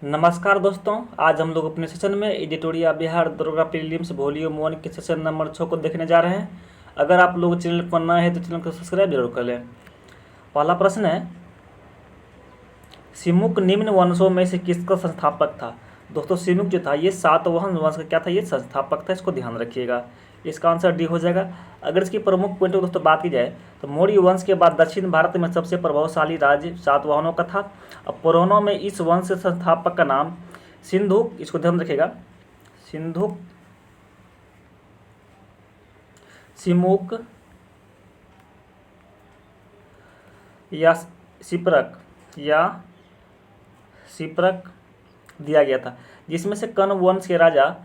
नमस्कार दोस्तों, आज हम लोग अपने सेशन में एडिटोरिया बिहार दरोगा प्रीलिम्स वॉल्यूम 1 के सेशन नंबर 6 को देखने जा रहे हैं। अगर आप लोग चैनल पर नए हैं तो चैनल को सब्सक्राइब जरूर कर लें। पहला प्रश्न है, सिमुक निम्न वंशों में से किसका संस्थापक था। दोस्तों सिमुक जो था ये सातवाहन वंश का क्या था, ये संस्थापक था, इसको ध्यान रखिएगा। इसका आंसर डी हो जाएगा। अगर इसकी प्रमुख पॉइंट दोस्तों बात की जाए तो मौर्य वंश के बाद दक्षिण भारत में सबसे प्रभावशाली राज्य सातवाहनों का था। अब पुराणों में इस वंश के संस्थापक का नाम सिंधुक, इसको ध्यान रखिएगा, सिंधुक, सिमुक या सिप्रक दिया गया था, जिसमें से कर्ण वंश के राजा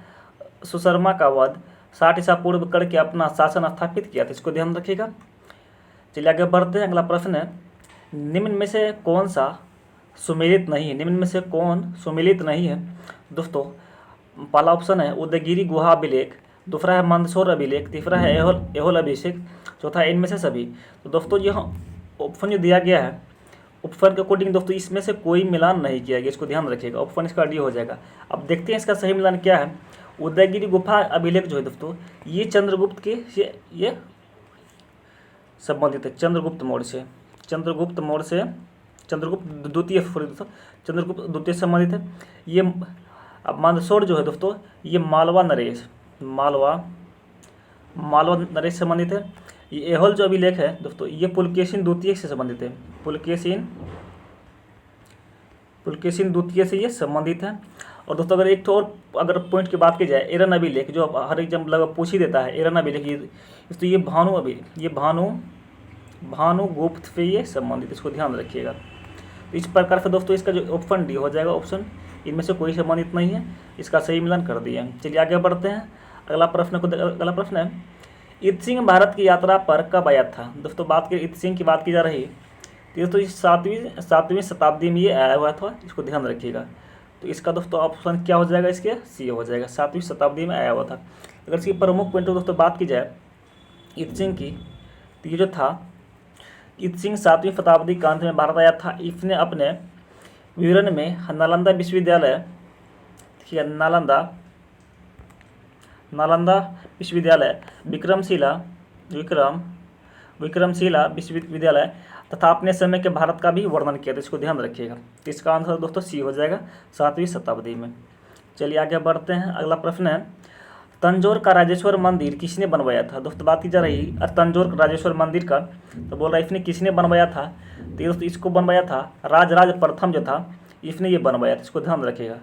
सुशर्मा का वध 60 ईसा पूर्व करके अपना शासन स्थापित किया था। इसको ध्यान रखिएगा। चलिए आगे बढ़ते हैं। अगला प्रश्न है, निम्न में से कौन सा सुमेलित नहीं है। निम्न में से कौन सुमेलित नहीं है। दोस्तों पहला ऑप्शन है उदयगिरी गुहा अभिलेख, दूसरा है मंदसौर अभिलेख, तीसरा है एहोल अभिषेक, चौथा है इनमें से सभी। तो दोस्तों यह ऑप्शन जो दिया गया है, ऑप्शन के अकॉर्डिंग दोस्तों इसमें से कोई मिलान नहीं किया गया, इसको ध्यान रखिएगा। ऑप्शन इसका डी हो जाएगा। अब देखते हैं इसका सही मिलान क्या है। उदयगिरी गुफा अभिलेख जो है दोस्तों ये चंद्रगुप्त के ये संबंधित है, चंद्रगुप्त मौर्य से, चंद्रगुप्त द्वितीय से संबंधित है ये। अब मंदसौर जो है दोस्तों ये मालवा नरेश से संबंधित है। ये एहोल जो अभिलेख है दोस्तों ये पुलकेशिन द्वितीय से संबंधित है, पुलकेशिन द्वितीय से ये संबंधित है। और दोस्तों अगर एक तो और अगर पॉइंट की बात की जाए, एरन अभिलेख जो हर एग्जाम लगभग पूछ ही देता है, एरन अभिलेख तो ये भानुगुप्त से ये संबंधित, इसको ध्यान रखिएगा। तो इस प्रकार से दोस्तों इसका जो ऑप्शन डी हो जाएगा, ऑप्शन इनमें से कोई संबंधित नहीं है, इसका सही मिलान कर दिया। चलिए आगे बढ़ते हैं। अगला प्रश्न है, इत सिंह भारत की यात्रा पर कब आया था। दोस्तों इत सिंह की बात की जा रही है तो दोस्तों इस सातवीं शताब्दी में ये आया हुआ था, इसको ध्यान रखिएगा। तो इसका दोस्तों ऑप्शन क्या हो जाएगा, इसके सी हो जाएगा, 7वीं शताब्दी में आया हुआ था। अगर इसकी प्रमुख पॉइंट दोस्तों बात की जाए इत सिंह की, तो ये जो था इत सिंह 7वीं शताब्दी के अंत में भारत आया था। इसने अपने विवरण में नालंदा विश्वविद्यालय, नालंदा विश्वविद्यालय, विक्रमशिला विश्वविद्यालय तथा अपने समय के भारत का भी वर्णन किया था, इसको ध्यान रखिएगा। तो इसका आंसर दोस्तों सी हो जाएगा, 7वीं शताब्दी में। चलिए आगे बढ़ते हैं। अगला प्रश्न है, तंजौर का राजेश्वर मंदिर किसने बनवाया था। दोस्तों बात की जा रही है तंजौर राजेश्वर मंदिर का, तो बोल रहा है इसने किसने बनवाया था। तो दोस्तों इसको बनवाया था राजराज प्रथम जो था, इसने ये बनवाया था, इसको ध्यान रखिएगा।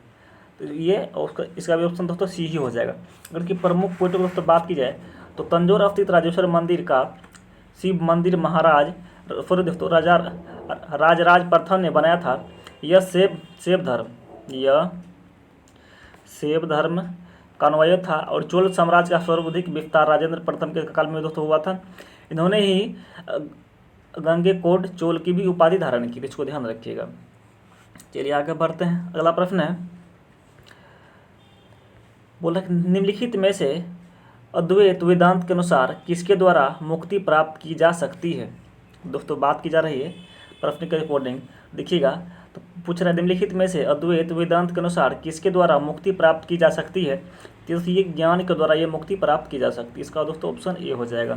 तो ये इसका भी ऑप्शन दोस्तों सी ही हो जाएगा। अगर की प्रमुख पॉइंट दोस्तों बात की जाए तो तंजौर स्थित राजेश्वर मंदिर का शिव मंदिर दोस्तों राजराज प्रथम ने बनाया था। यह शैव धर्म का अनुयायी था और चोल साम्राज्य का सर्वाधिक विस्तार राजेंद्र प्रथम के काल में दोस्तों हुआ था। इन्होंने ही गंगेकोट चोल की भी उपाधि धारण की थी, इसको ध्यान रखिएगा। चलिए आगे बढ़ते हैं। अगला प्रश्न है, बोला निम्नलिखित में से अद्वैत वेदांत के अनुसार किसके द्वारा मुक्ति प्राप्त की जा सकती है। दोस्तों बात की जा रही है प्रश्न के अकॉर्डिंग, देखिएगा। तो पूछ रहा है निम्नलिखित में से अद्वैत वेदांत के अनुसार किसके द्वारा मुक्ति प्राप्त की जा सकती है। तो ये ज्ञान के द्वारा ये मुक्ति प्राप्त की जा सकती है, इसका दोस्तों ऑप्शन ए हो जाएगा।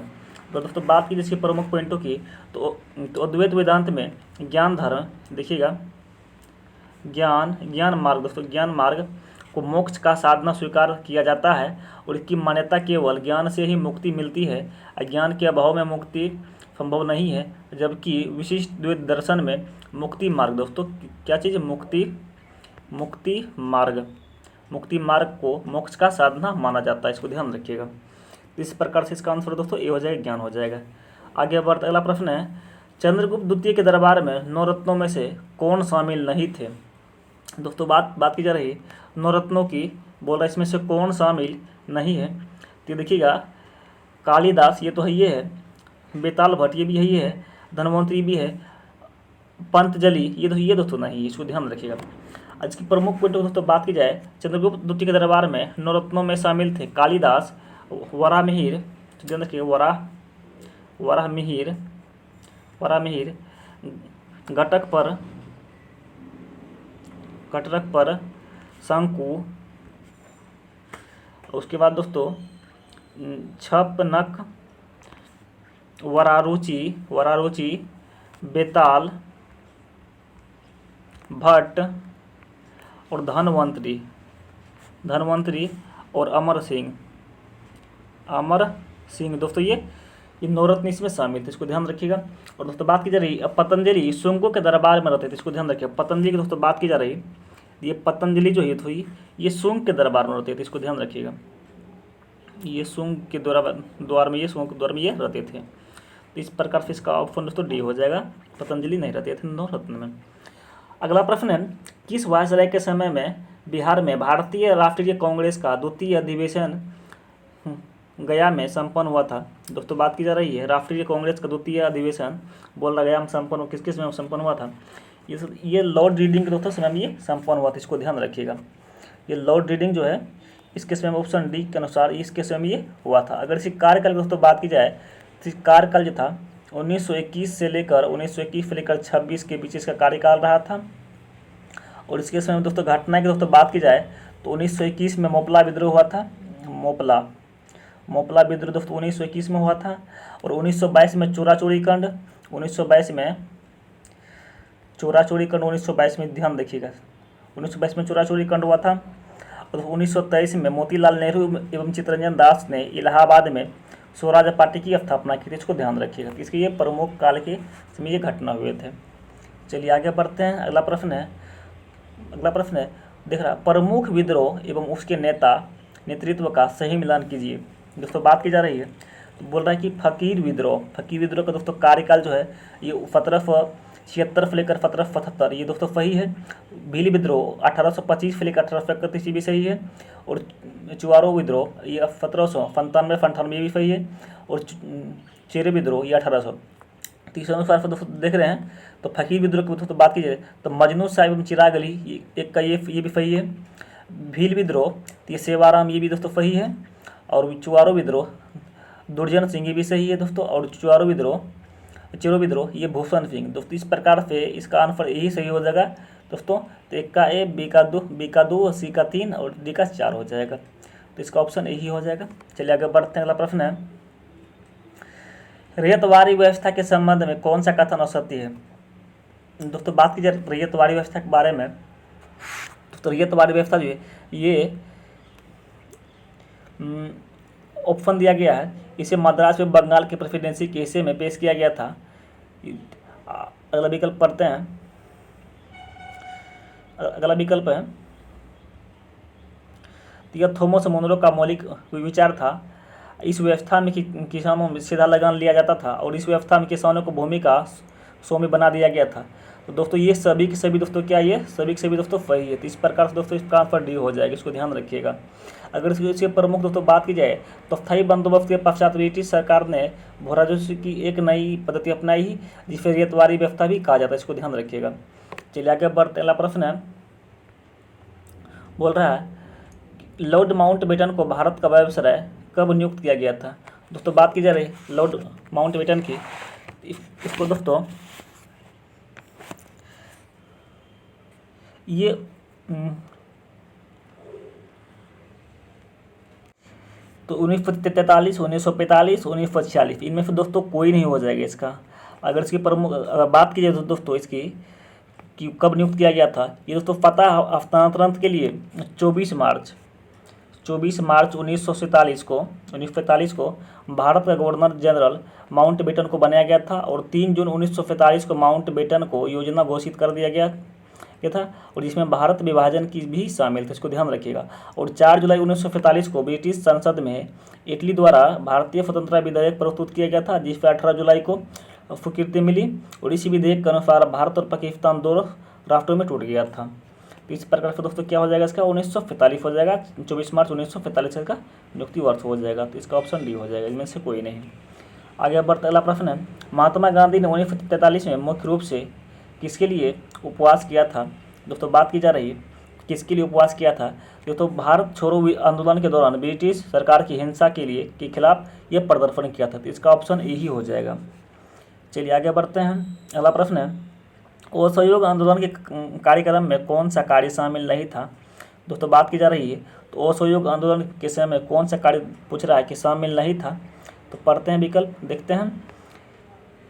तो दोस्तों बात की जिसकी प्रमुख पॉइंटों की, तो अद्वैत वेदांत में ज्ञान धर्म, देखिएगा ज्ञान मार्ग, दोस्तों ज्ञान मार्ग को मोक्ष का साधना स्वीकार किया जाता है और इसकी मान्यता केवल ज्ञान से ही मुक्ति मिलती है, अज्ञान के अभाव में मुक्ति संभव नहीं है। जबकि विशिष्ट द्वैत दर्शन में मुक्ति मार्ग, दोस्तों क्या चीज़, मुक्ति मार्ग को मोक्ष का साधना माना जाता है, इसको ध्यान रखिएगा। इस प्रकार से इसका आंसर दोस्तों ए हो जाएगा, ज्ञान हो जाएगा। आगे बढ़ते अगला प्रश्न है, चंद्रगुप्त द्वितीय के दरबार में 9 रत्नों में से कौन शामिल नहीं थे। दोस्तों बात की जा रही है 9 रत्नों की, बोल रहा है इसमें से कौन शामिल नहीं है। तो देखिएगा कालिदास ये तो है, ये है बेताल भट्ट ये भी है, ये है धनवंतरी भी है, पंतजलि ये दोस्तों नहीं, इसको ध्यान रखिएगा। आज की प्रमुख पॉइंट दोस्तों बात की जाए, चंद्रगुप्त द्वितीय के दरबार में 9 रत्नों में शामिल थे कालिदास, वराहमिहिर, ध्यान रखिएगा वराहमिहिर, घटक पर कटरक पर शंकु, उसके बाद दोस्तों छपनक, वरारुचि, बेताल, भट्ट और धनवंतरी और अमर सिंह दोस्तों ये नवरत्न इसमें शामिल थे, इसको ध्यान रखिएगा। और दोस्तों बात की जा रही अब पतंजलि शुंगों के दरबार में रहते थे, इसको ध्यान रखिएगा। पतंजलि की दोस्तों बात की जा रही, ये पतंजलि जो है तो ये शुंग के दरबार में रहते थे, इसको ध्यान रखिएगा। ये शुंग के द्वार में ये रहते थे। तो इस प्रकार से इसका ऑप्शन दोस्तों डी हो जाएगा, पतंजलि नहीं रहते थे नवरत्न में। अगला प्रश्न है, किस वायसराय के समय में बिहार में भारतीय राष्ट्रीय कांग्रेस का द्वितीय अधिवेशन गया में संपन्न हुआ था? दोस्तों बात की जा रही है राष्ट्रीय कांग्रेस का द्वितीय अधिवेशन बोला गया में संपन्न किस समय संपन्न हुआ था? ये लॉर्ड रीडिंग के दोस्तों समय में ये संपन्न हुआ था, इसको ध्यान रखिएगा। ये लॉर्ड रीडिंग जो है इसके समय में ऑप्शन डी के अनुसार इसके समय में ये हुआ था। अगर इसी कार्यकाल की दोस्तों बात की जाए तो कार्यकाल जो था 1921 से लेकर 26 के बीच इसका कार्यकाल रहा था। और इसके समय में दोस्तों घटना की दोस्तों बात की जाए तो 1921 में मोपला विद्रोह हुआ था। मोपला विद्रोह दोस्तों 1921 में हुआ था। और 1922 में चोरी कांड 1922 में ध्यान देखिएगा, 1922 में चोरी कांड हुआ था। और 1923 में मोतीलाल नेहरू एवं चित्तरंजन दास ने इलाहाबाद में स्वराज पार्टी की स्थापना की थी, इसको ध्यान रखिएगा। इसके ये प्रमुख काल के समय ये घटना हुए थे। चलिए आगे बढ़ते हैं। अगला प्रश्न है देख रहा, प्रमुख विद्रोह एवं उसके नेतृत्व का सही मिलान कीजिए। दोस्तों बात की जा रही है तो बोल रहा है कि फकीर विद्रोह का दोस्तों कार्यकाल जो है ये 1776 से लेकर 1775 ये दोस्तों सही है। भील विद्रोह 1825 से लेकर 1831 ये भी सही है। और चुआरो विद्रोह ये 1795 ये भी सही है। और चेरे विद्रोह ये 1800। तो इस अनुसार से दोस्तों देख रहे हैं तो फकीर विद्रोह की दोस्तों बात की जाए तो मजनू साहिब एवं चिराग अली एक का ये भी सही है। भील विद्रोह तो ये सेवाराम ये भी दोस्तों सही है। और चुआरो विद्रोह दुर्जन सिंह ये भी सही है दोस्तों। और चेरो विद्रोह ये भूषण सिंह। दोस्तों इस प्रकार से इसका आंसर यही सही हो जाएगा दोस्तों। तो एक का ए, बी का 2, सी का 3 और डी का 4 हो जाएगा। तो इसका ऑप्शन यही हो जाएगा। चलिए आगे बढ़ते हैं। अगला प्रश्न है, रैयतवाड़ी व्यवस्था के संबंध में कौन सा कथन असत्य है? दोस्तों बात की जाए रैयतवाड़ी व्यवस्था के बारे में तो रैयतवाड़ी व्यवस्था जो है ये ऑप्शन दिया गया है, इसे मद्रास में बंगाल के प्रेसिडेंसी के हिस्से में पेश किया गया था। अगला विकल्प पढ़ते हैं। अगला विकल्प है, तो यह थॉमस मुनरो का मौलिक विचार था। इस व्यवस्था में किसानों में सीधा लगान लिया जाता था और इस व्यवस्था में किसानों को भूमि का स्वामी बना दिया गया था। तो दोस्तों ये सभी के सभी दोस्तों क्या ये सभी के सभी दोस्तों सही है। तो इस प्रकार से दोस्तों इसका आंसर डी हो जाएगा, इसको ध्यान रखिएगा। अगर इसके प्रमुख दोस्तों बात की जाए तो स्थायी बंदोबस्त के पश्चात ब्रिटिश सरकार ने भूराजस्व की एक नई पद्धति अपनाई ही, जिसे रैयतवाड़ी व्यवस्था भी कहा जाता है, इसको ध्यान रखिएगा। चलिए आगे बढ़ते। अगला प्रश्न है, बोल रहा है लॉर्ड माउंटबेटन को भारत का वायसराय कब नियुक्त किया गया था? दोस्तों बात की जा रही है लॉर्ड माउंटबेटन की। इसको दोस्तों ये तो 1943, 1945, 1946 इनमें से दोस्तों कोई नहीं हो जाएगा इसका। अगर इसकी प्रमुख बात की जाए तो दोस्तों इसकी कि कब नियुक्त किया गया था, ये दोस्तों पता हस्तांतरण के लिए 24 मार्च 1947 को भारत का गवर्नर जनरल माउंटबेटन को बनाया गया था। और 3 जून 1947 को माउंटबेटन को योजना घोषित कर दिया गया था और जिसमें भारत विभाजन की भी शामिल था, इसको ध्यान रखिएगा। और 4 जुलाई 1947 को ब्रिटिश संसद में इटली द्वारा भारतीय स्वतंत्रता विधेयक प्रस्तुत किया गया था, जिस पर 18 जुलाई को स्वीकृति मिली। और इसी विधेयक के अनुसार भारत और पाकिस्तान दोनों राष्ट्रों में टूट गया था। तो इस प्रकार से दोस्तों क्या हो जाएगा इसका 1945 हो जाएगा। 24 मार्च 1945 का नियुक्ति वर्ष हो जाएगा। तो इसका ऑप्शन डी हो जाएगा, इनमें से कोई नहीं। आगे बढ़ते अगला प्रश्न है, महात्मा गांधी ने 1943 में मुख्य रूप से किसके लिए उपवास किया था? दोस्तों बात की जा रही है किसके लिए उपवास किया था। दोस्तों भारत छोड़ो आंदोलन के दौरान ब्रिटिश सरकार की हिंसा के खिलाफ यह प्रदर्शन किया था। तो इसका ऑप्शन यही हो जाएगा। चलिए आगे बढ़ते हैं। अगला प्रश्न है, असहयोग आंदोलन के कार्यक्रम में कौन सा कार्य शामिल नहीं था। दोस्तों बात की जा रही है तो असहयोग आंदोलन के समय में कौन सा कार्य पूछ रहा है कि शामिल नहीं था। तो पढ़ते हैं विकल्प, देखते हैं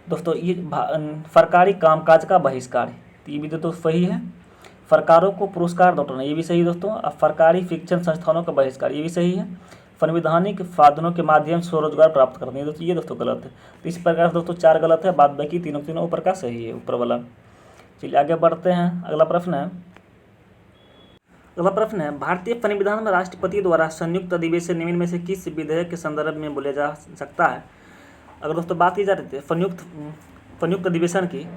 दोस्तों। ये सरकारी कामकाज का बहिष्कार, तो ये भी दोस्तों सही है। सरकारों को पुरस्कार लौटाना, ये भी सही दोस्तों। अब सरकारी शिक्षण संस्थानों का बहिष्कार, ये भी सही है। संवैधानिक साधनों के माध्यम से स्वरोजगार प्राप्त करना, दोस्तों ये दोस्तों गलत है। तो इस प्रकार से दोस्तों 4 गलत है, बाद बाकी तीनों ऊपर का सही है, ऊपर वाला। चलिए आगे बढ़ते हैं। अगला प्रश्न है भारतीय संविधान में राष्ट्रपति द्वारा संयुक्त अधिवेशन निम्न में से किस विधेयक के संदर्भ में बोला जा सकता है। अगर दोस्तों बात की जा रही थी संयुक्त अधिवेशन की,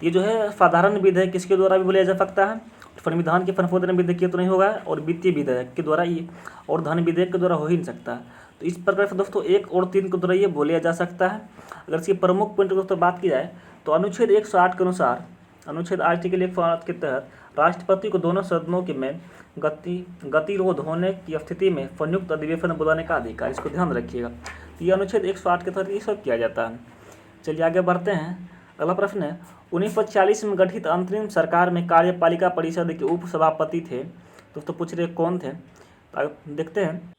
ये जो है साधारण विधेयक किसके द्वारा भी बोला जा सकता है, संविधान के संशोधन विधेयक के तो नहीं होगा, और वित्तीय विधेयक के द्वारा ये, और धन विधेयक के द्वारा हो ही नहीं सकता। तो इस प्रकार से दोस्तों 1 और 3 के द्वारा ये बोला जा सकता है। अगर इसकी प्रमुख पॉइंट दोस्तों बात की जाए तो अनुच्छेद 108 के अनुसार, अनुच्छेद आर्टिकल 108 के तहत राष्ट्रपति को दोनों सदनों के में गतिरोध होने की स्थिति में संयुक्त अधिवेशन बुलाने का अधिकार, इसको ध्यान रखिएगा। तो ये अनुच्छेद 108 के तहत ये सब किया जाता है। चलिए आगे बढ़ते हैं। अगला प्रश्न है 1940 में गठित अंतरिम सरकार में कार्यपालिका परिषद के उप सभापति थे। दोस्तों पूछ रहे कौन थे, तो देखते हैं।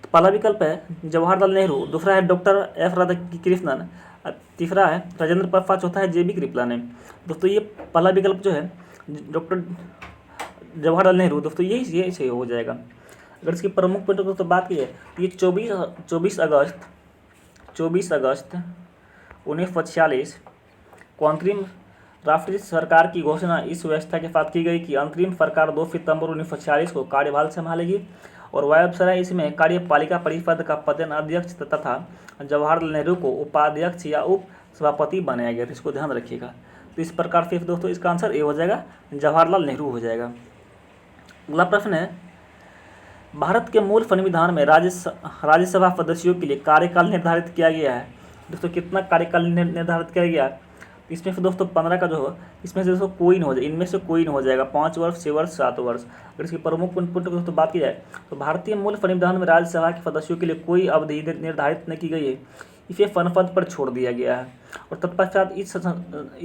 तो पहला विकल्प है जवाहरलाल नेहरू, दूसरा है डॉक्टर एस राधाकृष्णन, तीसरा है राजेंद्र प्रसाद, चौथा है JB कृपलानी। दोस्तों ये पहला विकल्प जो है डॉक्टर जवाहरलाल नेहरू, दोस्तों ये सही हो जाएगा। अगर इसकी प्रमुख पॉइंट दोस्तों बात की जाए तो ये 24 अगस्त 1946 को अंतरिम राष्ट्रीय सरकार की घोषणा इस व्यवस्था के साथ की गई कि अंतरिम सरकार 2 सितंबर 1946 को कार्यभार संभालेगी और वायव्सराय इसमें कार्यपालिका परिषद का पदेन अध्यक्ष तथा जवाहरलाल नेहरू को उपाध्यक्ष या उप सभापति बनाया गया था, इसको ध्यान रखिएगा। तो इस प्रकार से दोस्तों इसका आंसर ए हो जाएगा, जवाहरलाल नेहरू हो जाएगा। अगला प्रश्न है भारत के मूल संविधान में राज्यसभा सदस्यों के लिए कार्यकाल निर्धारित किया गया है। दोस्तों कितना कार्यकाल निर्धारित किया गया है, इसमें से दोस्तों 15 का जो हो, इसमें से दोस्तों कोई नहीं हो जाएगा, इनमें से कोई नहीं हो जाएगा। 5 वर्ष, 6 वर्ष, 7 वर्ष। अगर इसकी प्रमुख पॉइंट दोस्तों बात की जाए तो भारतीय मूल संविधान में राज्यसभा के सदस्यों के लिए कोई अवधि निर्धारित नहीं की गई है, इसे संसद पर छोड़ दिया गया है। और तत्पश्चात इस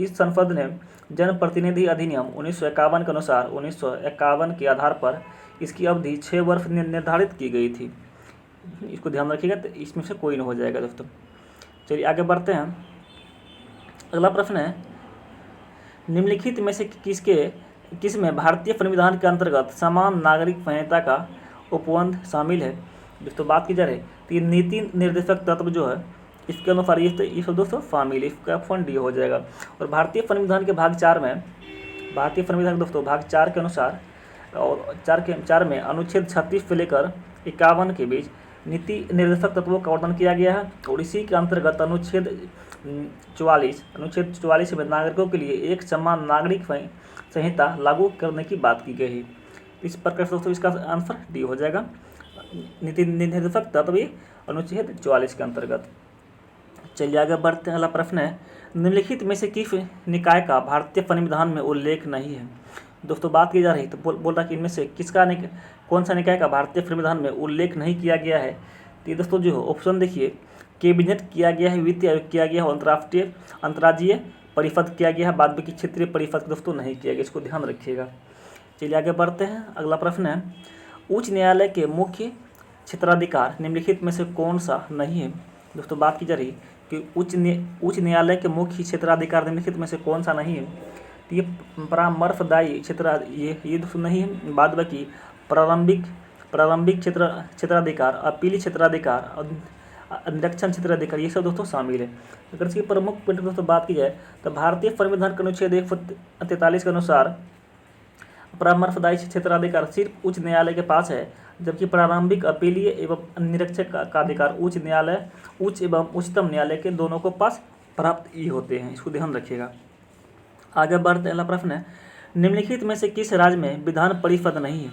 संसद ने जनप्रतिनिधि अधिनियम 1951 के अनुसार 1951 के आधार पर इसकी अवधि 6 वर्ष निर्धारित की गई थी, इसको ध्यान रखिएगा। तो इसमें से कोई नहीं हो जाएगा दोस्तों। चलिए आगे बढ़ते हैं। अगला प्रश्न है निम्नलिखित में से किसमें भारतीय संविधान के अंतर्गत समान नागरिक संहिता का उपबंध शामिल है। दोस्तों बात की जा रही है तो ये नीति निर्देशक तत्व जो है इसके अनुसार ये सब दोस्तों शामिल है, इसका ऑप्शन डी हो जाएगा। और भारतीय संविधान के भाग 4 में, भारतीय संविधान दोस्तों भाग 4 के अनुसार और 4 में अनुच्छेद 36 से लेकर 51 के बीच नीति निर्देशक तत्वों का वर्णन किया गया है। और इसी के अंतर्गत अनुच्छेद 44 में नागरिकों के लिए एक समान नागरिक संहिता लागू करने की बात की गई है। इस प्रकार से दोस्तों इसका आंसर डी हो जाएगा, नीति निर्देशक तत्व अनुच्छेद 44 के अंतर्गत। चलिए आगे बढ़ते हैं। अगला प्रश्न है निम्नलिखित में से किस निकाय का भारतीय संविधान में उल्लेख नहीं है। दोस्तों बात की जा रही तो बोल रहा कि इनमें से कौन सा निकाय का भारतीय संविधान में उल्लेख नहीं किया गया है। तो ये दोस्तों जो ऑप्शन देखिए, कैबिनेट किया गया है, वित्त आयोग किया गया है, अंतर्राज्यीय परिषद किया गया है, बाद बाकी क्षेत्रीय परिषद दोस्तों नहीं किया गया, इसको ध्यान रखिएगा। चलिए आगे बढ़ते हैं। अगला प्रश्न है उच्च न्यायालय के मुख्य क्षेत्राधिकार निम्नलिखित में से कौन सा नहीं है। दोस्तों बात की जा रही कि उच्च न्यायालय के मुख्य क्षेत्राधिकार निम्नलिखित में से कौन सा नहीं है। तो ये परामर्शदायी ये दोस्तों नहीं है, बाद बाकी प्रारंभिक क्षेत्राधिकार, अपीली क्षेत्राधिकार, निरीक्षण क्षेत्राधिकार, ये सब दोस्तों शामिल है। अगर इसकी प्रमुख पॉइंट दोस्तों बात की जाए तो भारतीय संविधान के अनुच्छेद 143 के अनुसार परामर्शदायी क्षेत्राधिकार सिर्फ उच्च न्यायालय के पास है, जबकि प्रारंभिक, अपीलीय एवं निरीक्षक का अधिकार उच्च एवं उच्चतम न्यायालय के दोनों को पास प्राप्त ही होते हैं, इसको ध्यान रखिएगा। आगे बढ़ते अगला प्रश्न है निम्नलिखित में से किस राज्य में विधान परिषद नहीं है।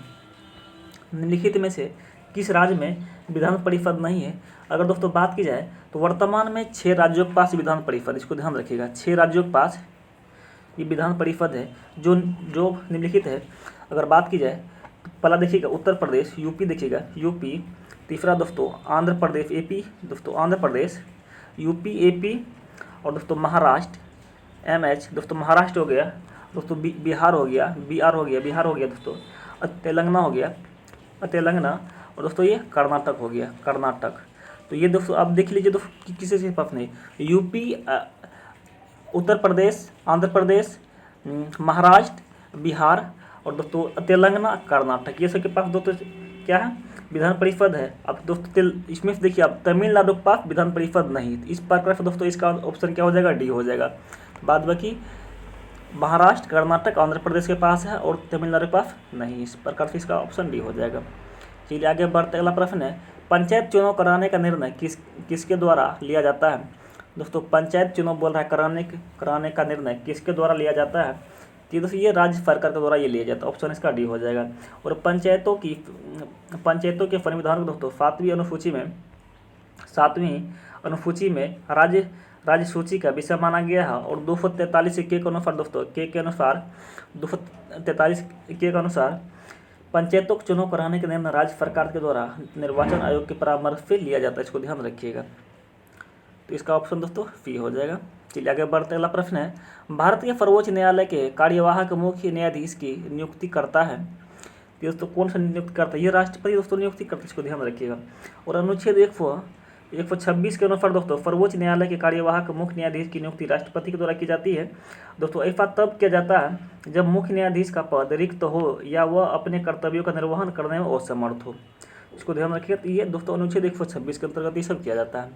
निम्नलिखित में से किस राज्य में विधान परिषद नहीं है। अगर दोस्तों बात की जाए तो वर्तमान में 6 राज्यों के पास विधान परिषद, इसको ध्यान रखिएगा, 6 राज्यों के पास ये विधान परिषद है जो निम्नलिखित है। अगर बात की जाए तो पहला देखिएगा उत्तर प्रदेश, यूपी देखिएगा, यूपी। तीसरा दोस्तों आंध्र प्रदेश, एपी, दोस्तों आंध्र प्रदेश, यूपी, एपी। और दोस्तों महाराष्ट्र, MH, दोस्तों महाराष्ट्र हो गया। दोस्तों बिहार हो गया, बिहार हो गया दोस्तों, तेलंगाना हो गया, तेलंगाना, और दोस्तों ये कर्नाटक हो गया, कर्नाटक। तो ये दोस्तों आप देख लीजिए दोस्तों किसी से पास नहीं, यूपी, उत्तर प्रदेश, आंध्र प्रदेश, महाराष्ट्र, बिहार और दोस्तों तेलंगाना, कर्नाटक, ये सबके पास दोस्तों क्या है, विधान परिषद है। अब दोस्तों इसमें से देखिए आप तमिलनाडु के पास विधान परिषद नहीं, इस प्रकार से दोस्तों इसका ऑप्शन क्या हो जाएगा, डी हो जाएगा। बाद बाकी महाराष्ट्र, कर्नाटक, आंध्र प्रदेश के पास है और तमिलनाडु के पास नहीं, इस प्रकार से इसका ऑप्शन डी हो जाएगा। चलिए आगे बढ़ते, अगला प्रश्न है, पंचायत चुनाव कराने का निर्णय किसके द्वारा लिया जाता है। दोस्तों पंचायत चुनाव बोल रहा है, कराने का निर्णय किसके द्वारा लिया जाता है, तो दोस्तों ये राज्य सरकार के द्वारा ये लिया जाता है, ऑप्शन इसका डी हो जाएगा। और पंचायतों के संविधान को दोस्तों सातवीं अनुसूची में राज्य सूची का विषय माना गया है। और 243 के अनुसार दोस्तों, के अनुसार 243 के अनुसार पंचायतों को चुनाव कराने के निर्णय राज्य सरकार के द्वारा निर्वाचन आयोग के परामर्श से लिया जाता है, इसको ध्यान रखिएगा। तो इसका ऑप्शन दोस्तों सी हो जाएगा। चलिए आगे बढ़ते, अगला प्रश्न है, भारतीय सर्वोच्च न्यायालय के कार्यवाहक मुख्य न्यायाधीश की नियुक्ति करता है। तो दोस्तों कौन सा नियुक्ति करता है, ये राष्ट्रपति दोस्तों नियुक्ति करता है, इसको ध्यान रखिएगा। और अनुच्छेद 126 के अनुसार दोस्तों सर्वोच्च न्यायालय के कार्यवाहक मुख्य न्यायाधीश की नियुक्ति राष्ट्रपति के द्वारा की जाती है। दोस्तों ऐसा तब किया जाता है जब मुख्य न्यायाधीश का पद रिक्त हो या वह अपने कर्तव्यों का निर्वहन करने में असमर्थ हो, इसको ध्यान रखिएगा। तो ये दोस्तों अनुच्छेद 126 के अंतर्गत ये सब किया जाता है।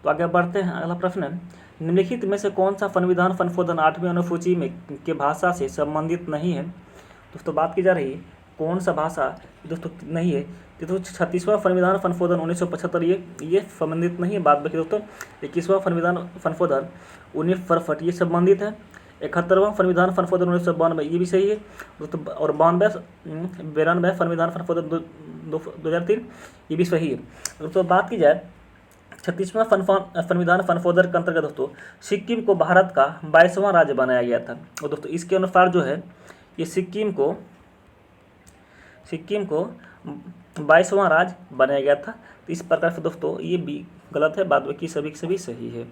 तो आगे बढ़ते हैं, अगला प्रश्न है, निम्नलिखित में से कौन सा संविधान संशोधन 8वीं अनुसूची में के भाषा से संबंधित नहीं है। दोस्तों बात की जा रही है कौन सा भाषा दोस्तों नहीं है, तो 36वां संविधान संशोधन 1975 ये संबंधित नहीं है। बाद में दोस्तों 21वां संविधान संशोधन 1967 ये संबंधित है। 71वां संविधान संशोधन 1992 ये भी सही है दोस्तों। और 92 संविधान संशोधन 2003 ये भी सही है दोस्तों। बात की जाए 36वां संविधान संशोधन के अंतर्गत दोस्तों सिक्किम को भारत का 22वां राज्य बनाया गया था। और दोस्तों इसके अनुसार जो है ये सिक्किम को 22वां राज्य बनाया गया था। तो इस प्रकार से दोस्तों ये भी गलत है, बाद बाकी सभी सही है।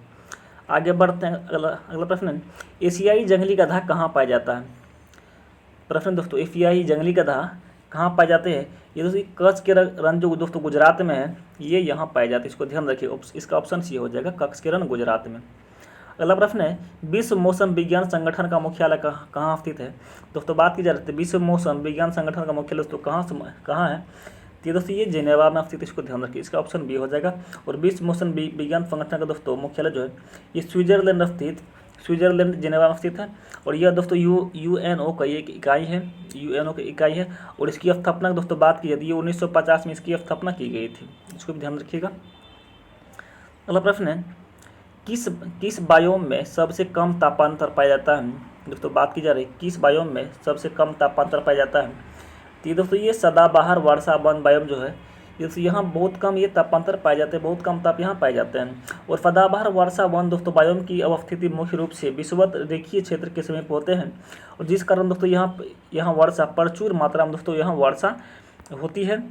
आगे बढ़ते हैं, अगला प्रश्न है, एशियाई जंगली गधा कहाँ पाया जाता है। प्रश्न दोस्तों एशियाई जंगली गधा कहाँ पाए जाते हैं, ये दोस्तों कच्छ के रण जो दोस्तों गुजरात में है ये यहाँ पाए जाते हैं, इसको ध्यान रखिए। इसका ऑप्शन सी हो जाएगा, कच्छ के रण गुजरात में। अगला प्रश्न है, विश्व मौसम विज्ञान संगठन का मुख्यालय कहाँ स्थित है। दोस्तों बात की जा रही है विश्व मौसम विज्ञान संगठन का मुख्यालय दोस्तों कहाँ है, तो दोस्तों ये जेनेवा में स्थित है, इसको ध्यान रखिए। इसका ऑप्शन बी हो जाएगा। और विश्व मौसम विज्ञान संगठन का दोस्तों मुख्यालय जो है ये स्विट्जरलैंड जेनेवा में स्थित है। और यह दोस्तों यूएनओ का एक इकाई है, यूएनओ की इकाई है। और इसकी स्थापना दोस्तों बात की जाती है 1950 में इसकी स्थापना की गई थी, इसको भी ध्यान रखिएगा। अगला प्रश्न है, किस बायोम में सबसे कम तापांतर पाया जाता है। दोस्तों बात की जा रही है किस बायोम में सबसे कम तापांतर पाया जाता है, तो दोस्तों ये सदाबहार वर्षा वन बायोम जो है दोस्तों यहाँ बहुत कम ये तापांतर पाए जाते हैं, बहुत कम ताप यहाँ पाए जाते हैं। और सदाबहार वर्षा वन दोस्तों बायोम की अवस्थिति मुख्य रूप से विषुवत रेखीय क्षेत्र के समीप होते हैं। और जिस कारण दोस्तों यहाँ वर्षा प्रचुर मात्रा में दोस्तों यहाँ वर्षा होती है।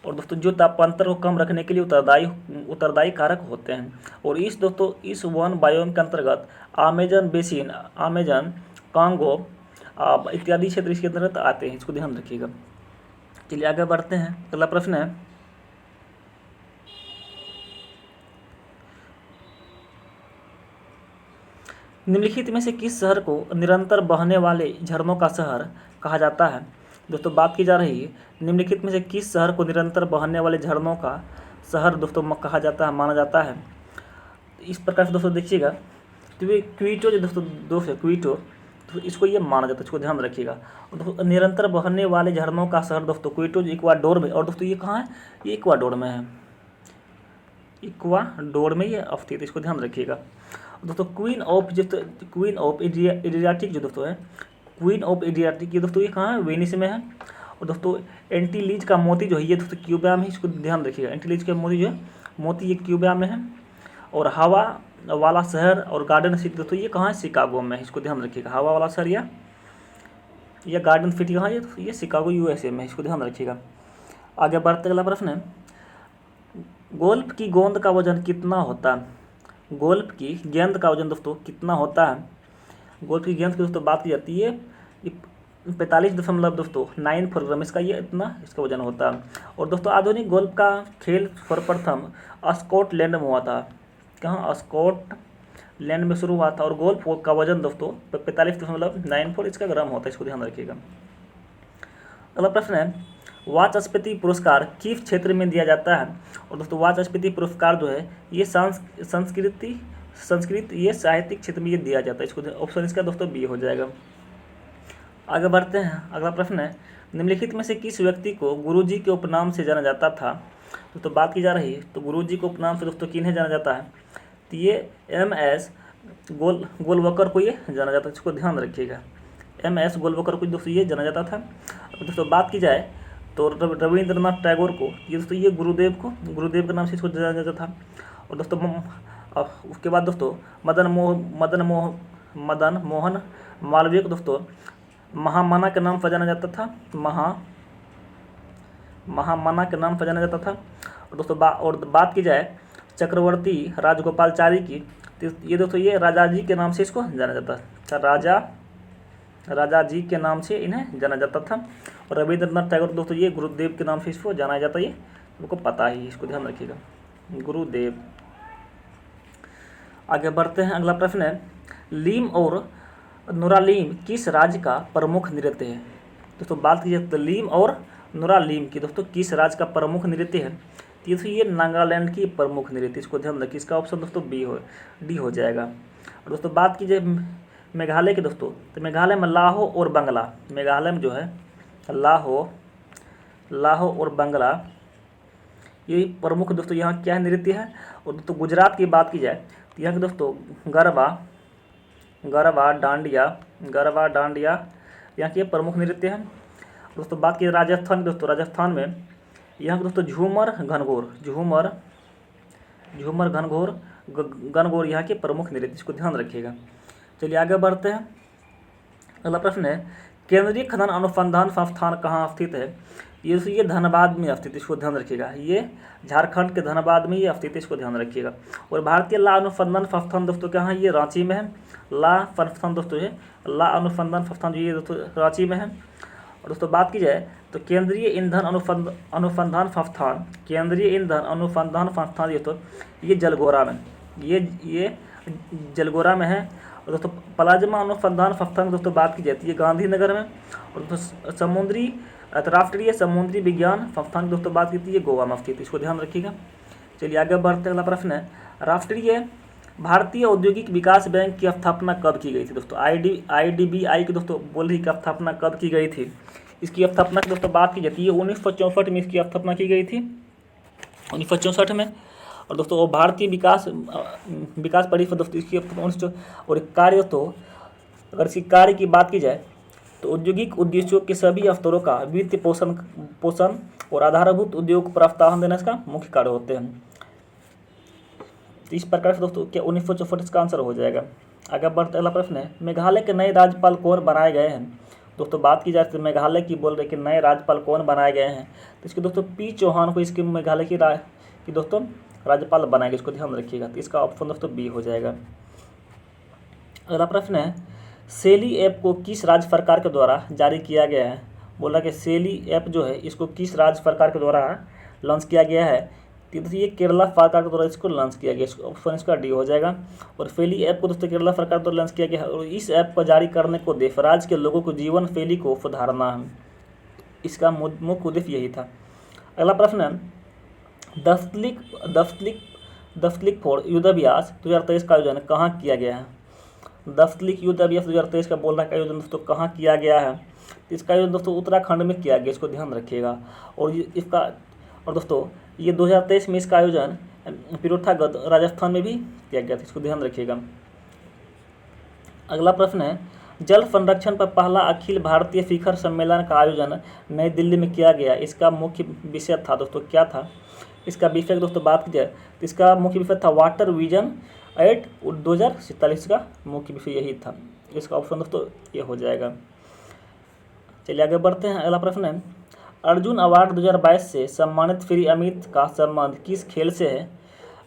और दोस्तों जो तापांतर को कम रखने के लिए उत्तरदायी कारक होते हैं। और इस वन बायोम के अंतर्गत अमेजन बेसिन, अमेजन, कांगो इत्यादि क्षेत्र इसके अंतर्गत आते हैं, इसको ध्यान रखिएगा। चलिए आगे बढ़ते हैं, अगला प्रश्न है, निम्नलिखित में से किस शहर को निरंतर बहने वाले झरनों का शहर कहा जाता है। दोस्तों बात की जा रही है निम्नलिखित में से किस शहर को निरंतर बहने वाले झरनों का शहर दोस्तों कहा जाता है, माना जाता है। इस प्रकार से दोस्तों देखिएगा, तो ये क्वीटो जो दोस्तों क्वीटो तो इसको ये माना जाता है, इसको ध्यान रखिएगा। और दोस्तों निरंतर बहने वाले झरनों का शहर दोस्तों क्वीटो इक्वाडोर में। और दोस्तों ये कहाँ है, ये इक्वाडोर में है, इक्वाडोर में ये स्थित, इसको ध्यान रखिएगा। दोस्तों क्वीन ऑफ एड्रियाटिक जो दोस्तों है, क्वीन ऑफ एड्रियाटिक ये दोस्तों ये कहाँ है, वेनिस में है। और दोस्तों एंटीलीज का मोती जो है ये दोस्तों क्यूबा में, इसको ध्यान रखिएगा। एंटीलीज का मोती जो है मोती ये क्यूबा में है। और हवा वाला शहर और गार्डन सिटी दोस्तों ये कहाँ है, शिकागो में है, इसको ध्यान रखिएगा। हवा वाला शहर या गार्डन सिटी कहाँ है, ये शिकागो यूएसए में है, इसको ध्यान रखिएगा। आगे बढ़ते अगला प्रश्न है, गोल्फ की गेंद का वजन कितना होता है। गोल्फ की गेंद का वजन दोस्तों कितना होता है। गोल्फ की गेंद की दोस्तों बात की जाती है ये 45.9 ग्राम इसका ये इतना इसका वजन होता है। और दोस्तों आधुनिक गोल्फ का खेल सर्वप्रथम स्कॉटलैंड में हुआ था। कहाँ? स्कॉटलैंड में शुरू हुआ था। और गोल्फ का वजन दोस्तों 45.94 इसका ग्राम होता है, इसको ध्यान रखिएगा। अगला प्रश्न है, वाचस्पति पुरस्कार किस क्षेत्र में दिया जाता है? और दोस्तों वाचस्पति पुरस्कार जो है ये संस्कृत ये साहित्यिक क्षेत्र में ये दिया जाता है। इसको ऑप्शन इसका दोस्तों बी हो जाएगा। आगे बढ़ते हैं। अगला प्रश्न है, निम्नलिखित में से किस व्यक्ति को गुरुजी के उपनाम से जाना जाता था? तो बात की जा रही है तो गुरुजी के उपनाम से दोस्तों किन्हें जाना जाता है? तो ये MS गोलवकर को ये जाना जाता है, इसको ध्यान रखिएगा। MS गोलवकर को दोस्तों ये जाना जाता था। दोस्तों बात की जाए तो रविंद्रनाथ टैगोर को ये दोस्तों ये गुरुदेव के नाम से इसको जाना जाता था। और दोस्तों उसके बाद दोस्तों मदन मोहन मालवीय को दोस्तों महामना के नाम पर जाना जाता था। महामना के नाम पर जाना जाता था। और दोस्तों बात की जाए चक्रवर्ती राजगोपालचारी की, तो ये दोस्तों ये राजा जी के नाम से इसको जाना जाता था। राजा जी के नाम से इन्हें जाना जाता था। और रविंद्रनाथ टैगोर दोस्तों ये गुरुदेव के नाम से इसको जाना जाता है, ये आपको पता ही, इसको ध्यान रखिएगा, गुरुदेव। आगे बढ़ते हैं। अगला प्रश्न है, लीम और नुरालीम किस राज्य का प्रमुख नृत्य है? दोस्तों बात कीजिए तो लीम और नुरालीम की दोस्तों किस राज्य का प्रमुख नृत्य है? तो ये नागालैंड की प्रमुख नृत्य, इसको ध्यान रखिए। इसका ऑप्शन दोस्तों डी हो जाएगा। और दोस्तों बात कीजिए मेघालय की दोस्तों, तो मेघालय में लाहो और बंगला, मेघालय में जो है लाहो और बंगला ये प्रमुख दोस्तों यहाँ क्या नृत्य है। और दोस्तों गुजरात की बात की जाए तो यहाँ के दोस्तों गरबा डांडिया यहाँ के प्रमुख नृत्य हैं। दोस्तों बात की राजस्थान की दोस्तों, राजस्थान में यहाँ के दोस्तों झूमर गणगौर यहाँ के प्रमुख नृत्य, इसको ध्यान रखिएगा। चलिए आगे बढ़ते हैं। अगला प्रश्न है, केंद्रीय खनन अनुसंधान संस्थान कहाँ स्थित है? ये धनबाद में स्थित, इसको ध्यान रखिएगा। ये झारखंड के धनबाद में ये स्थित, इसको ध्यान रखिएगा। और भारतीय ला अनुसंधान संस्थान दोस्तों कहाँ? ये रांची में है। ला संस्थान दोस्तों है, ला अनुसंधान संस्थान जो ये दोस्तों रांची में है। और दोस्तों बात की जाए तो केंद्रीय ईंधन अनुसंधान संस्थान ये जलगोरा में, ये जलगोरा में है। और दोस्तों प्लाज्मा अनुसंधान संस्थान दोस्तों बात की जाती है गांधीनगर में। और दोस्तों राष्ट्रीय समुद्री विज्ञान संस्थान की दोस्तों बात की है गोवा में स्थित, इसको ध्यान रखिएगा। चलिए आगे बढ़ते हैं। अगला प्रश्न है, राष्ट्रीय भारतीय औद्योगिक विकास बैंक की स्थापना कब की गई थी? दोस्तों IDBI की दोस्तों बोल रही की स्थापना कब की गई थी? इसकी स्थापना की दोस्तों बात की जाती है 1964 में इसकी स्थापना की गई थी, 1964 में। और दोस्तों भारतीय विकास परिषद दोस्तों इसकी और कार्य तो अगर इसकी कार्य की बात की जाए तो औद्योगिक उद्देश्यों के सभी स्तरों का वित्त पोषण और आधारभूत उद्योग को प्रोत्साहन देना इसका मुख्य कार्य होते हैं। तो इस प्रकार से दोस्तों क्या 1964 इसका आंसर हो जाएगा। आगे बढ़ते अगला प्रश्न है, मेघालय के नए राज्यपाल कौन बनाए गए हैं? दोस्तों बात की जाए तो मेघालय की बोल रहे कि नए राज्यपाल कौन बनाए गए हैं, तो इसके दोस्तों P चौहान को इसके मेघालय की दोस्तों राज्यपाल बनाएंगे, इसको ध्यान रखिएगा। तो इसका ऑप्शन दोस्तों बी हो जाएगा। अगला प्रश्न है, सेली ऐप को किस राज्य सरकार के द्वारा जारी किया गया है? बोला कि सेली ऐप जो है इसको किस राज्य सरकार के द्वारा लॉन्च किया गया है? तो ये केरला सरकार के द्वारा इसको लॉन्च किया गया, ऑप्शन इसका डी हो जाएगा। और फेली ऐप को दोस्तों केरला सरकार द्वारा लॉन्च किया गया है। और इस ऐप को जारी करने को उद्देश्य राज्य के लोगों को जीवन शैली को सुधारना है, इसका मुख्य उद्देश्य यही था। अगला प्रश्न है, दस्तलिक फॉर युद्धाभ्यास 2023 का आयोजन कहाँ किया गया है? दस्तलिक युद्धाभ्यास 2023 का बोलना का आयोजन दोस्तों कहाँ किया गया है? इसका आयोजन दोस्तों उत्तराखंड में किया गया, इसको ध्यान रखिएगा। और दोस्तों ये 2023 में इसका आयोजन पिथौरागढ़ राजस्थान में भी किया गया था, इसको ध्यान रखिएगा। अगला प्रश्न है, जल संरक्षण पर पहला अखिल भारतीय शिखर सम्मेलन का आयोजन नई दिल्ली में किया गया, इसका मुख्य विषय था दोस्तों क्या था? इसका विषय दोस्तों बात की जाए तो इसका मुख्य विषय था वाटर विजन एट 2047 का मुख्य विषय यही था, इसका ऑप्शन दोस्तों ये हो जाएगा। चलिए आगे बढ़ते हैं। अगला प्रश्न है, अर्जुन अवार्ड 2022 से सम्मानित श्री अमित का संबंध किस खेल से है?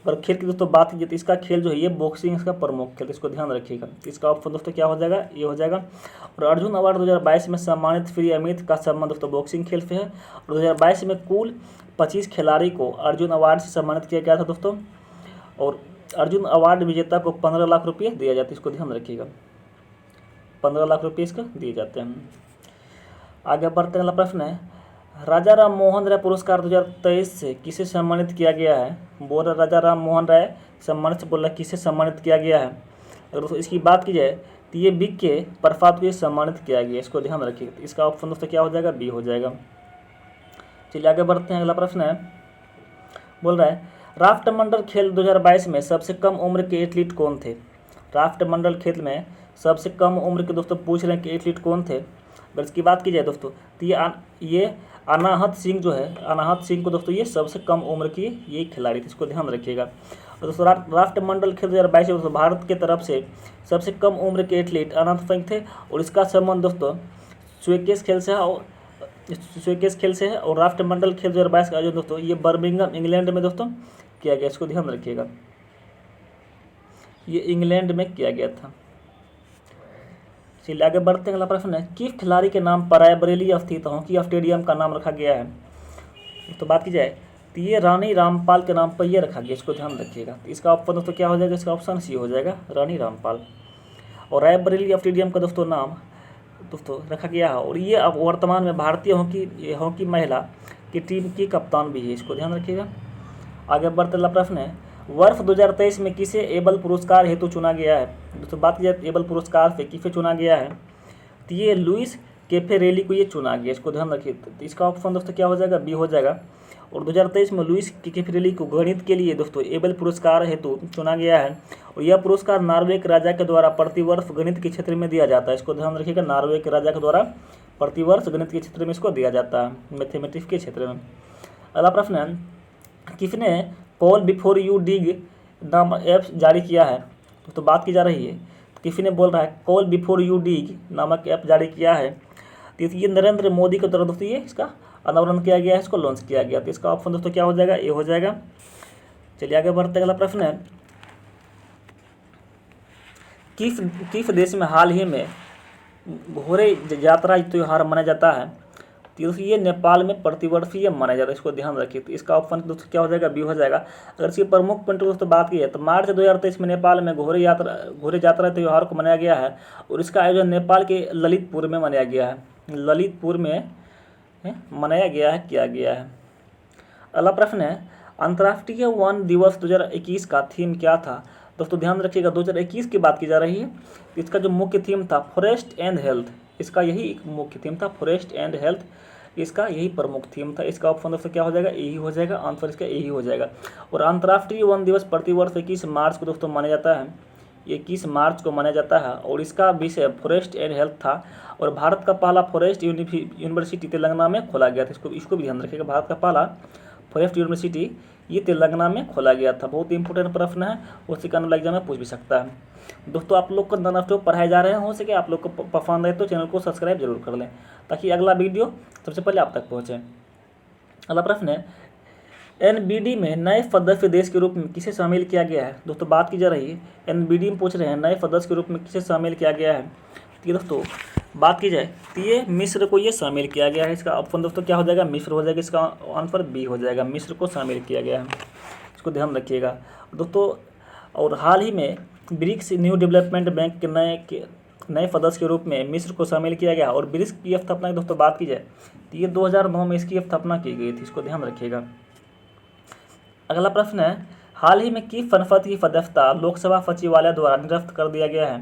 और खेल की दोस्तों बात कीजिए तो इसका खेल जो है ये बॉक्सिंग इसका प्रमुख खेल, इसको ध्यान रखिएगा। इसका ऑप्शन दोस्तों क्या हो जाएगा, ये हो जाएगा। और अर्जुन अवार्ड 2022 में सम्मानित श्री अमित का सम्मान दोस्तों बॉक्सिंग खेल से है। और 2022 में कुल 25 खिलाड़ी को अर्जुन अवार्ड से सम्मानित किया गया था दोस्तों। और अर्जुन अवार्ड विजेता को 15 लाख रुपये दिया जाता है, इसको ध्यान रखिएगा। 15 लाख रुपये इसको दिए जाते हैं। आगे बढ़ते हैं, अगला प्रश्न है, राजा राम मोहन राय पुरस्कार 2023 से किसे सम्मानित किया गया है। बोल रहा राजा राम मोहन राय सम्मानित से बोल रहा किसे सम्मानित किया गया है। अगर दोस्तों इसकी बात की जाए तो ये बी के प्रसाद को सम्मानित किया गया, इसको ध्यान रखिए। इसका ऑप्शन दोस्तों क्या हो जाएगा, बी हो जाएगा। चलिए आगे बढ़ते हैं, अगला प्रश्न है, बोल रहा है राष्ट्रमंडल खेल 2022 में सबसे कम उम्र के एथलीट कौन थे। राष्ट्रमंडल खेल में सबसे कम उम्र के दोस्तों पूछ रहे हैं कि एथलीट कौन थे। अगर इसकी बात की जाए दोस्तों तो ये अनाहत सिंह जो है, अनाहत सिंह को दोस्तों ये सबसे कम उम्र की ये खिलाड़ी थे, इसको ध्यान रखिएगा। और दोस्तों राष्ट्रमंडल खेल 2022 में दोस्तों भारत के तरफ से सबसे कम उम्र के एथलीट अनाहत सिंह थे। और इसका संबंध दोस्तों स्वीकेस खेल से है और स्वीकेस खेल से है। और राष्ट्रमंडल खेल 2022 का आयोजन दोस्तों ये बर्मिंघम इंग्लैंड में दोस्तों किया गया, इसको ध्यान रखिएगा। ये इंग्लैंड में किया गया था। चलिए आगे बढ़ते हैं, अगला प्रश्न है, किस खिलाड़ी के नाम पर रायबरेली स्थित हॉकी स्टेडियम का नाम रखा गया है। तो बात की जाए तो ये रानी रामपाल के नाम पर यह रखा गया, इसको ध्यान रखिएगा। इसका ऑप्शन दोस्तों क्या हो जाएगा, इसका ऑप्शन सी हो जाएगा, रानी रामपाल। और रायबरेली स्टेडियम का दोस्तों नाम दोस्तों रखा गया है। और ये अब वर्तमान में भारतीय हॉकी महिला की टीम की कप्तान भी है, इसको ध्यान रखिएगा। आगे बढ़ते अगला प्रश्न है, वर्ष 2023 में किसे एबल पुरस्कार हेतु चुना गया है। दोस्तों बात की जाए एबल पुरस्कार से किसे चुना गया है तो ये लुइस कैफेरेली को ये चुना गया, इसको ध्यान रखिए। तो इसका ऑप्शन दोस्तों क्या हो जाएगा, बी हो जाएगा। और 2023 में लुइस कैफेरेली को गणित के लिए दोस्तों एबल पुरस्कार हेतु चुना गया है। और यह पुरस्कार नॉर्वे के राजा के द्वारा प्रतिवर्ष गणित के क्षेत्र में दिया जाता है, इसको ध्यान रखिएगा। नॉर्वे के राजा के द्वारा प्रतिवर्ष गणित के क्षेत्र में इसको दिया जाता है, मैथमेटिक्स के क्षेत्र में। अगला प्रश्न है, किसने कॉल बिफोर यू डिग नामक ऐप जारी किया है। तो बात की जा रही है किसी ने बोल रहा है कॉल बिफोर यू डिग नामक ऐप जारी किया है। तो ये नरेंद्र मोदी के द्वारा दोस्तों ये इसका अनावरण किया गया है, इसको लॉन्च किया गया। तो इसका ऑप्शन दोस्तों क्या हो जाएगा, ये हो जाएगा। चलिए आगे बढ़ते अगला प्रश्न है, किस देश में हाल ही में घोड़े यात्रा त्यौहार मनाया जाता है। तो ये नेपाल में प्रतिवर्ष ये माना जाता है, इसको ध्यान रखिए। तो इसका ऑप्शन दोस्तों क्या हो जाएगा, बी हो जाएगा। अगर इसकी प्रमुख पॉइंट दोस्तों बात की है तो मार्च 2023 में नेपाल में घोड़े यात्रा त्यौहार को मनाया गया है। और इसका आयोजन नेपाल के ललितपुर में मनाया गया है, ललितपुर में मनाया गया है, किया गया है। अगला प्रश्न है, अंतर्राष्ट्रीय वन दिवस 2021 का थीम क्या था। दोस्तों ध्यान रखिएगा 2021 की बात की जा रही है। इसका जो मुख्य थीम था फॉरेस्ट एंड हेल्थ, इसका यही एक मुख्य थीम था, फॉरेस्ट एंड हेल्थ, इसका यही प्रमुख थीम था। इसका ऑप्शन दोस्तों क्या हो जाएगा, यही हो जाएगा, आंसर इसका यही हो जाएगा। और अंतर्राष्ट्रीय वन दिवस प्रतिवर्ष 21 मार्च को दोस्तों माना जाता है, 21 मार्च को माना जाता है। और इसका विषय फॉरेस्ट एंड हेल्थ था। और भारत का पहला फॉरेस्ट यूनिवर्सिटी तेलंगाना में खोला गया था, इसको भी ध्यान रखिएगा। भारत का पहला फॉरेस्ट यूनिवर्सिटी ये तेलंगाना में खोला गया था। बहुत इंपॉर्टेंट प्रश्न है, वो सेकंड एग्जाम में पूछ भी सकता है। दोस्तों आप लोग को नॉन स्टॉप पढ़ाए जा रहे हैं, हो सके आप लोग को पसंद है तो चैनल को सब्सक्राइब जरूर कर लें ताकि अगला वीडियो सबसे पहले आप तक पहुँचे। अगला प्रश्न है, एनबीडी में नए सदस्य देश के रूप में किसे शामिल किया गया है। दोस्तों बात की जा रही है एनबीडी में पूछ रहे हैं नए सदस्य के रूप में किसे शामिल किया गया है। तो दोस्तों बात की जाए तो ये मिस्र को ये शामिल किया गया है। इसका ऑप्शन दोस्तों क्या हो जाएगा, मिस्र हो जाएगा। इसका आंसर बी हो जाएगा, मिस्र को शामिल किया गया है, इसको ध्यान रखिएगा दोस्तों। और हाल ही में ब्रिक्स न्यू डेवलपमेंट बैंक के नए सदस्य के रूप में मिस्र को शामिल किया गया। और ब्रिक्स की स्थापना की दोस्तों बात की जाए तो ये 2009 में इसकी स्थापना की गई थी, इसको ध्यान रखिएगा। अगला प्रश्न है, हाल ही में किस संसद की सदस्यता लोकसभा सचिवालय द्वारा निरस्त कर दिया गया है।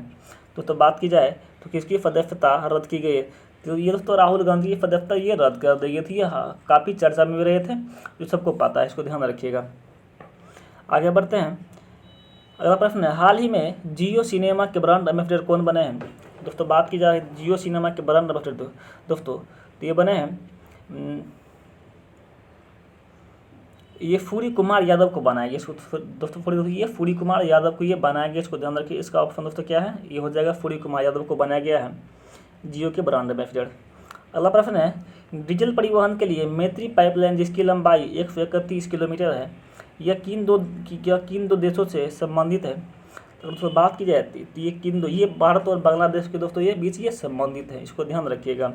दोस्तों बात की जाए तो किसकी सदस्यता रद्द की गई है। तो ये दोस्तों राहुल गांधी की सदस्यता ये रद्द कर दी गई थी। काफ़ी चर्चा में भी रहे थे, जो सबको पता है, इसको ध्यान रखिएगा। आगे बढ़ते हैं, अगला प्रश्न है, हाल ही में जियो सिनेमा के ब्रांड एम्बेसडर कौन बने हैं। दोस्तों बात की जाए जियो सिनेमा के ब्रांड एम्बेसडर दोस्तों तो ये बने हैं ये सूर्य कुमार यादव को बनाया गया। दोस्तों ये सूर्य कुमार यादव को ये बनाया गया, इसको ध्यान रखिए। इसका ऑप्शन दोस्तों क्या है, ये हो जाएगा, सूर्य कुमार यादव को बनाया गया है जियो के ब्रांड एम्बेसडर। अगला प्रश्न है, डीजल परिवहन के लिए मैत्री पाइपलाइन जिसकी लंबाई 131 किलोमीटर है, किन दो देशों से संबंधित है। तो दोस्तों बात की जाए तो ये किन दो, ये भारत और बांग्लादेश के दोस्तों ये बीच ये संबंधित है, इसको ध्यान रखिएगा।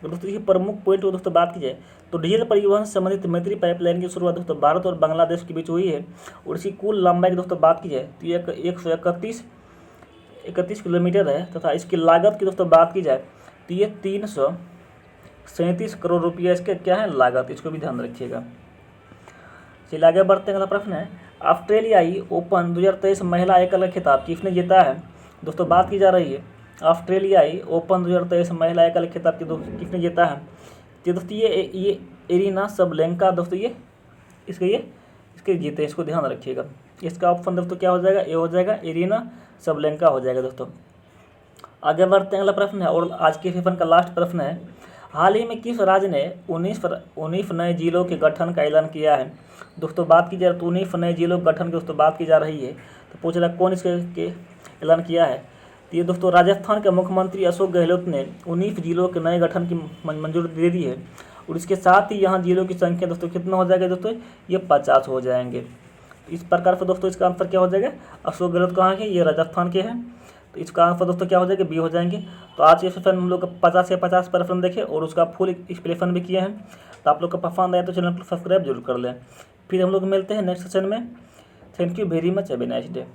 तो दोस्तों ये प्रमुख पॉइंट को दोस्तों बात की जाए तो डीजल परिवहन से संबंधित मैत्री पाइपलाइन की शुरुआत दोस्तों भारत और बांग्लादेश के बीच हुई है। और इसकी कुल लंबाई की दोस्तों बात की जाए तो ये 131 किलोमीटर है तथा इसकी लागत की दोस्तों बात की जाए तो ये 337 करोड़ रुपया इसके क्या है लागत, इसको भी ध्यान रखिएगा। चलिए आगे बढ़ते हैं। अगला प्रश्न है ऑस्ट्रेलियाई ओपन 2023 महिला एकल खिताब किसने जीता है। दोस्तों बात की जा रही है ऑस्ट्रेलियाई ओपन 2023 महिला एकल खिताब किसने जीता है। तो दोस्तों ये एरिना सबलेंका दोस्तों ये इसके जीते, इसको ध्यान रखिएगा। इसका ऑप्शन दोस्तों क्या हो जाएगा, ये हो जाएगा एरिना सबलेंका हो जाएगा दोस्तों। आगे बढ़ते हैं। अगला प्रश्न है और आज के सेशन का लास्ट प्रश्न है हाल ही में किस राज्य ने 19 नए जिलों के गठन का ऐलान किया है। दोस्तों बात की जाए तो 19 नए जिलों के गठन की दोस्तों बात की जा रही है। तो पूछ रहा कौन इसके ऐलान किया है। तो ये दोस्तों राजस्थान के मुख्यमंत्री अशोक गहलोत ने 19 जिलों के नए गठन की मंजूरी दे दी है। और इसके साथ ही यहाँ जिलों की संख्या दोस्तों कितना हो जाएगा दोस्तों, ये 50 हो जाएंगे। इस प्रकार से दोस्तों इसका आंसर क्या हो जाएगा, अशोक गहलोत कहाँ के, ये राजस्थान के हैं। तो इसका आंसर दोस्तों क्या हो जाएगा, बी हो जाएंगे। तो आज के सेशन हम लोग 50 से 50 प्रश्न देखे और उसका फुल एक्सप्लेनेशन भी किए हैं। तो आप लोग का पसंद आए तो चैनल को सब्सक्राइब जरूर कर लें। फिर हम लोग मिलते हैं नेक्स्ट सेशन में। Thank you very much, have a nice day.